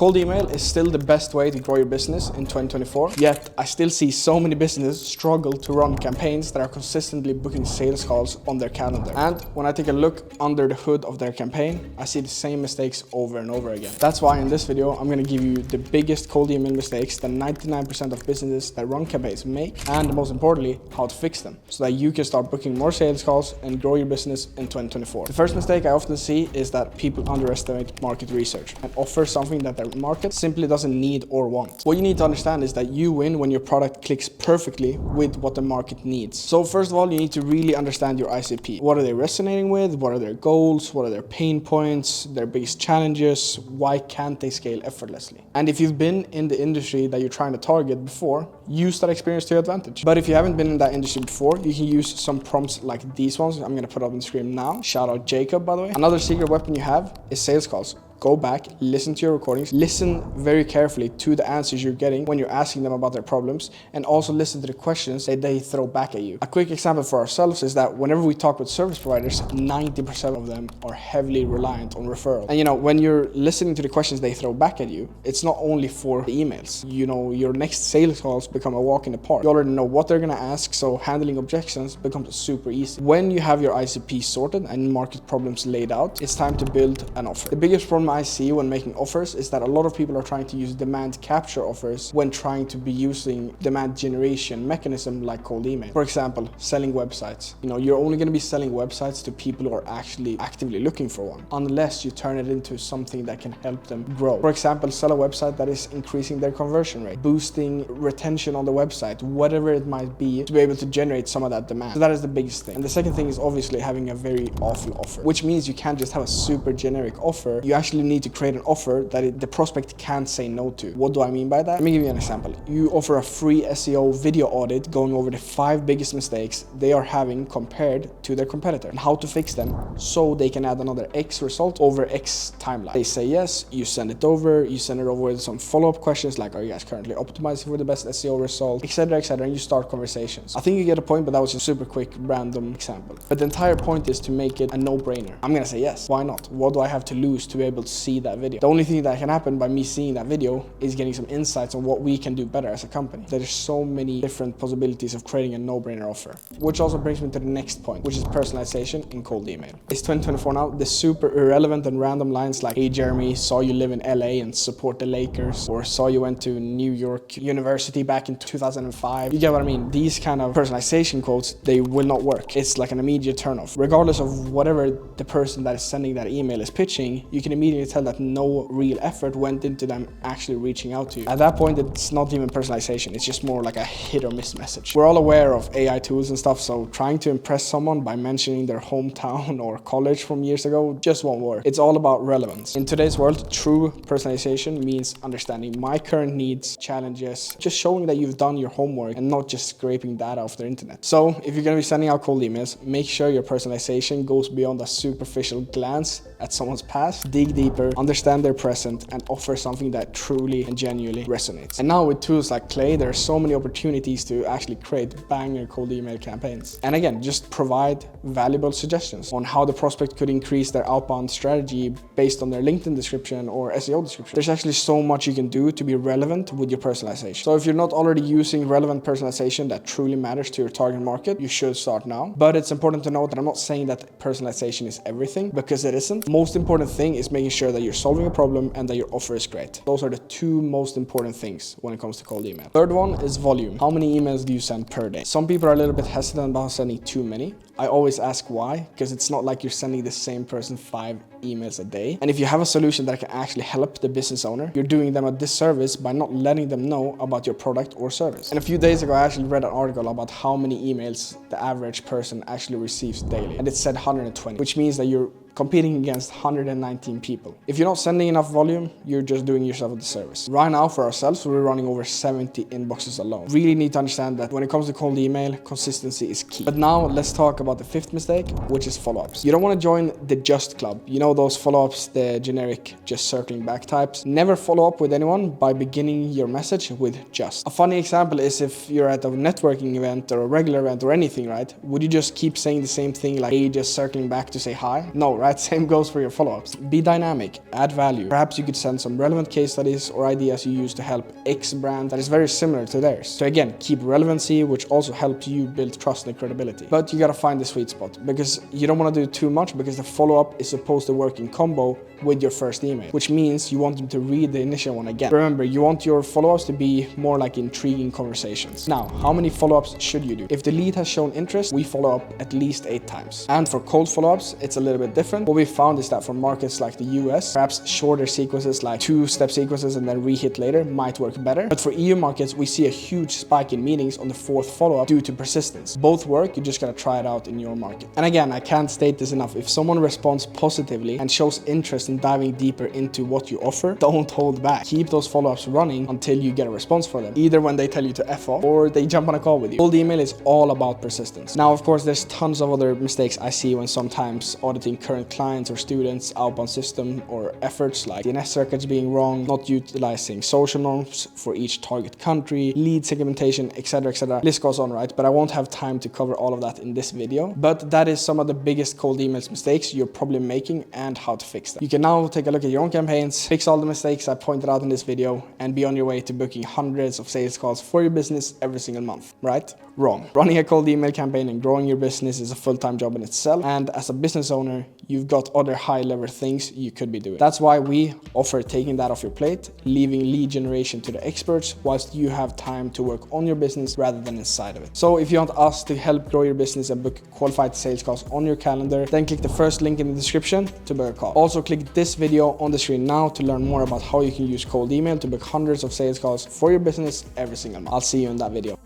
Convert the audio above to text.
Cold email is still the best way to grow your business in 2024, yet I still see so many businesses struggle to run campaigns that are consistently booking sales calls on their calendar. And when I take a look under the hood of their campaign, I see the same mistakes over and over again. That's why in this video, I'm going to give you the biggest cold email mistakes that 99% of businesses that run campaigns make, and most importantly, how to fix them, so that you can start booking more sales calls and grow your business in 2024. The first mistake I often see is that people underestimate market research and offer something that their market simply doesn't need or want. What you need to understand is that you win when your product clicks perfectly with what the market needs. So first of all, you need to really understand your ICP. What are they resonating with? What are their goals? What are their pain points? Their biggest challenges? Why can't they scale effortlessly? And if you've been in the industry that you're trying to target before, use that experience to your advantage. But if you haven't been in that industry before, you can use some prompts like these ones. I'm gonna put up on the screen now. Shout out Jacob, by the way. Another secret weapon you have is sales calls. Go back, listen to your recordings, listen very carefully to the answers you're getting when you're asking them about their problems, and also listen to the questions that they throw back at you. A quick example for ourselves is that whenever we talk with service providers, 90% of them are heavily reliant on referral. And when you're listening to the questions they throw back at you, it's not only for the emails. Your next sales calls become a walk in the park. You already know what they're gonna ask, so handling objections becomes super easy. When you have your ICP sorted and market problems laid out, it's time to build an offer. The biggest problem I see when making offers is that a lot of people are trying to use demand capture offers when trying to be using demand generation mechanism like cold email. For example, selling websites. You're only going to be selling websites to people who are actually actively looking for one, unless you turn it into something that can help them grow. For example, sell a website that is increasing their conversion rate, boosting retention on the website, whatever it might be, to be able to generate some of that demand. So that is the biggest thing. And the second thing is obviously having a very awful offer, which means you can't just have a super generic offer. You actually need to create an offer that the prospect can't say no to. What do I mean by that? Let me give you an example. You offer a free SEO video audit going over the 5 biggest mistakes they are having compared to their competitor and how to fix them so they can add another X result over X timeline. They say yes, you send it over with some follow-up questions like, are you guys currently optimizing for the best SEO result, etc., and you start conversations. I think you get a point, but that was just a super quick random example. But the entire point is to make it a no-brainer. I'm gonna say yes. Why not? What do I have to lose to be able to see that video? The only thing that can happen by me seeing that video is getting some insights on what we can do better as a company. There's so many different possibilities of creating a no-brainer offer, which also brings me to the next point, which is personalization in cold email. It's 2024 now. The super irrelevant and random lines like, hey Jeremy, saw you live in LA and support the Lakers, or saw you went to New York University back in 2005. You get what I mean? These kind of personalization quotes, they will not work. It's like an immediate turnoff. Regardless of whatever the person that is sending that email is pitching, you can immediately tell that no real effort went into them actually reaching out to you. At that point, it's not even personalization. It's just more like a hit or miss message. We're all aware of AI tools and stuff, so trying to impress someone by mentioning their hometown or college from years ago just won't work. It's all about relevance. In today's world, true personalization means understanding my current needs, challenges, just showing that you've done your homework and not just scraping data off the internet. So if you're going to be sending out cold emails, make sure your personalization goes beyond a superficial glance at someone's past. Dig deeper, understand their present, and offer something that truly and genuinely resonates. And now with tools like Clay, there are so many opportunities to actually create banger cold email campaigns. And again, just provide valuable suggestions on how the prospect could increase their outbound strategy based on their LinkedIn description or SEO description. There's actually so much you can do to be relevant with your personalization. So if you're not already using relevant personalization that truly matters to your target market, you should start now. But it's important to note that I'm not saying that personalization is everything, because it isn't. Most important thing is making sure that you're solving a problem and that your offer is great. Those are the 2 most important things when it comes to cold email. Third one is volume. How many emails do you send per day? Some people are a little bit hesitant about sending too many. I always ask why, because it's not like you're sending the same person 5 emails a day. And if you have a solution that can actually help the business owner, you're doing them a disservice by not letting them know about your product or service. And a few days ago, I actually read an article about how many emails the average person actually receives daily. And it said 120, which means that you're competing against 119 people. If you're not sending enough volume, you're just doing yourself a disservice. Right now, for ourselves, we're running over 70 inboxes alone. Really need to understand that when it comes to cold email, consistency is key. But now let's talk about the 5th mistake, which is follow-ups. You don't want to join the just club. You know those follow-ups, the generic just circling back types. Never follow up with anyone by beginning your message with just. A funny example is if you're at a networking event or a regular event or anything, right? Would you just keep saying the same thing like, hey, just circling back to say hi? No, right? right? Same goes for your follow-ups. Be dynamic, add value. Perhaps you could send some relevant case studies or ideas you use to help X brand that is very similar to theirs. So again, keep relevancy, which also helps you build trust and credibility. But you gotta find the sweet spot, because you don't want to do too much, because the follow-up is supposed to work in combo with your first email, which means you want them to read the initial one again. Remember, you want your follow-ups to be more like intriguing conversations. Now, how many follow-ups should you do? If the lead has shown interest, we follow up at least 8 times. And for cold follow-ups, it's a little bit different. What we found is that for markets like the US, perhaps shorter sequences like 2-step sequences and then re-hit later might work better. But for EU markets, we see a huge spike in meetings on the 4th follow-up due to persistence. Both work, you just gotta try it out in your market. And again, I can't state this enough. If someone responds positively and shows interest in diving deeper into what you offer, don't hold back. Keep those follow-ups running until you get a response from them, either when they tell you to F off or they jump on a call with you. Cold email is all about persistence. Now, of course, there's tons of other mistakes I see when sometimes auditing current clients or students, outbound system or efforts like DNS circuits being wrong, not utilizing social norms for each target country, lead segmentation, etc, etc. List goes on, right? But I won't have time to cover all of that in this video. But that is some of the biggest cold emails mistakes you're probably making and how to fix them. You can now take a look at your own campaigns, fix all the mistakes I pointed out in this video, and be on your way to booking hundreds of sales calls for your business every single month, right? Wrong. Running a cold email campaign and growing your business is a full-time job in itself, and as a business owner, you've got other high-level things you could be doing. That's why we offer taking that off your plate, leaving lead generation to the experts, whilst you have time to work on your business rather than inside of it. So if you want us to help grow your business and book qualified sales calls on your calendar, then click the first link in the description to book a call. Also click this video on the screen now to learn more about how you can use cold email to book hundreds of sales calls for your business every single month. I'll see you in that video.